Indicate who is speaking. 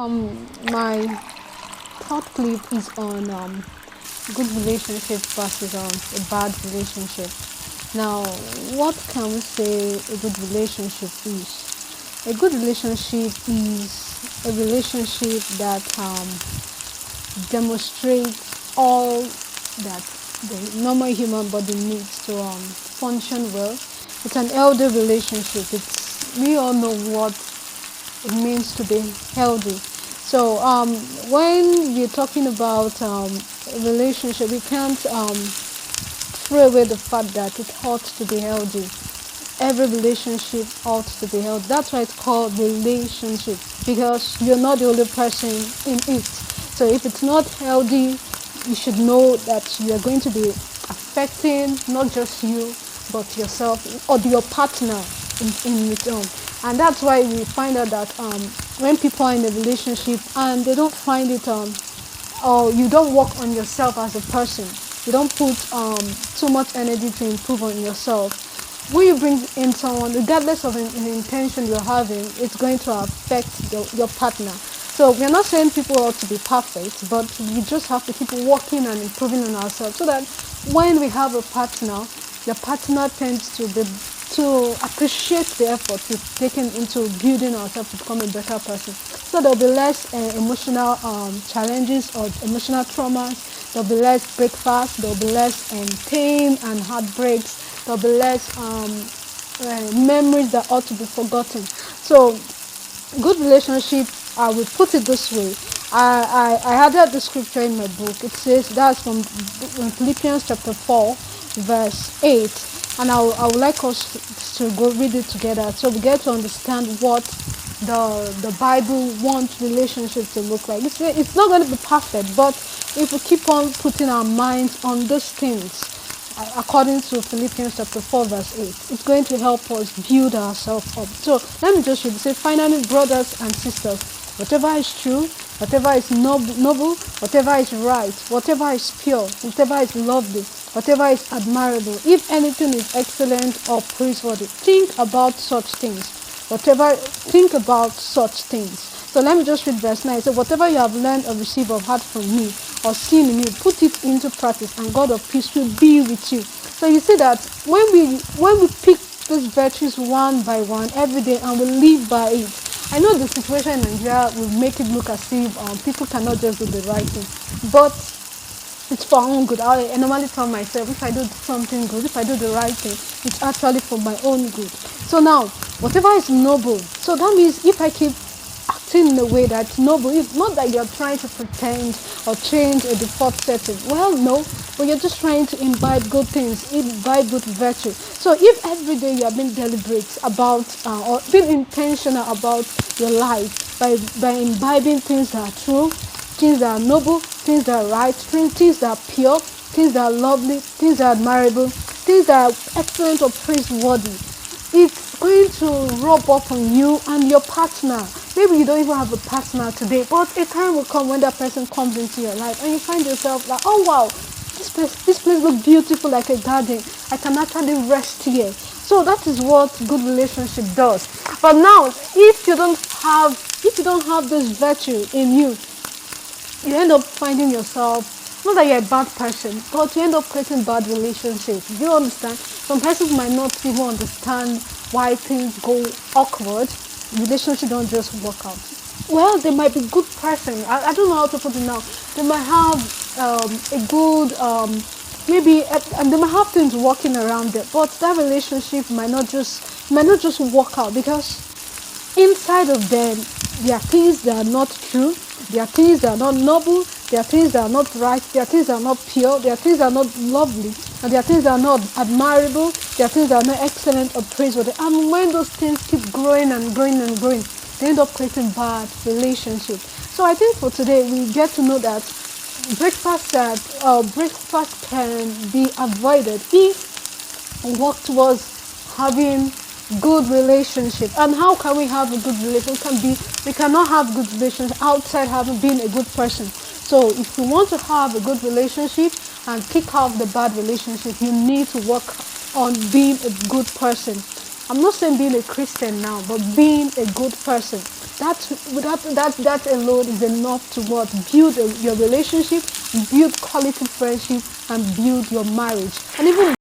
Speaker 1: My third clip is on good relationship versus a bad relationship. Now, what can we say a good relationship is? A good relationship is a relationship that demonstrates all that the normal human body needs to function well. It's an healthy relationship. We all know what it means to be healthy. So when we're talking about a relationship, we can't throw away the fact that it ought to be healthy. Every relationship ought to be healthy. That's why it's called relationship, because you're not the only person in it. So if it's not healthy, you should know that you are going to be affecting not just you, but yourself or your partner in return. And that's why we find out that when people are in a relationship and they don't find it or you don't work on yourself as a person, you don't put too much energy to improve on yourself, when you bring in someone, regardless of the intention you're having, it's going to affect your partner. So we're not saying people ought to be perfect, but we just have to keep working and improving on ourselves so that when we have a partner, the partner tends to appreciate the effort we've taken into building ourselves to become a better person. So there'll be less emotional challenges or emotional traumas. There'll be less breakfast. There'll be less pain and heartbreaks. There'll be less memories that ought to be forgotten. So good relationship, I will put it this way. I added the scripture in my book. It says, that's from Philippians chapter 4, verse 8. And I would like us to go read it together so we get to understand what the Bible wants relationships to look like. It's not going to be perfect, but if we keep on putting our minds on those things, according to Philippians chapter 4 verse 8, it's going to help us build ourselves up. So let me just read it. Say, finally, brothers and sisters, whatever is true, whatever is noble, whatever is right, whatever is pure, whatever is lovely, whatever is admirable, if anything is excellent or praiseworthy, think about such things. Think about such things. So let me just read verse 9. So whatever you have learned or received or heard from me or seen in me, put it into practice, and God of peace will be with you. So you see that when we pick these virtues one by one every day and we live by it, I know the situation in Nigeria will make it look as if people cannot just do the right thing, but it's for our own good. I normally tell myself, if I do something good, if I do the right thing, it's actually for my own good. So now, whatever is noble, so that means if I keep acting in a way that's noble, it's not that you're trying to pretend or change a default setting. Well, no, but you're just trying to imbibe good things, imbibe good virtue. So if every day you are being deliberate about or being intentional about your life by imbibing things that are true, things that are noble, things that are right, things that are pure, things that are lovely, things that are admirable, things that are excellent or praiseworthy, it's going to rub off on you and your partner. Maybe you don't even have a partner today, but a time will come when that person comes into your life and you find yourself like, oh wow, this place looks beautiful like a garden. I can actually rest here. So that is what good relationship does. But now, if you don't have this virtue in you, you end up finding yourself, not that you're a bad person, but you end up creating bad relationships. Do you understand? Some persons might not even understand why things go awkward. Relationships don't just work out. Well, they might be good person. I don't know how to put it now. They might have a good, and they might have things working around them, but that relationship might not just work out because inside of them, there are things that are not true, there are things that are not noble, there are things that are not right, there are things that are not pure, there are things that are not lovely, and there are things that are not admirable, there are things that are not excellent or praiseworthy. And when those things keep growing and growing and growing, they end up creating bad relationships. So I think for today, we get to know that breakfast can be avoided if we work towards having good relationship. And how can we have a good relationship? We cannot have good relationship outside having been a good person. So if you want to have a good relationship and kick off the bad relationship, you need to work on being a good person. I'm not saying being a Christian now, but being a good person. That alone is enough to what? Build your relationship, build quality friendship, and build your marriage. And even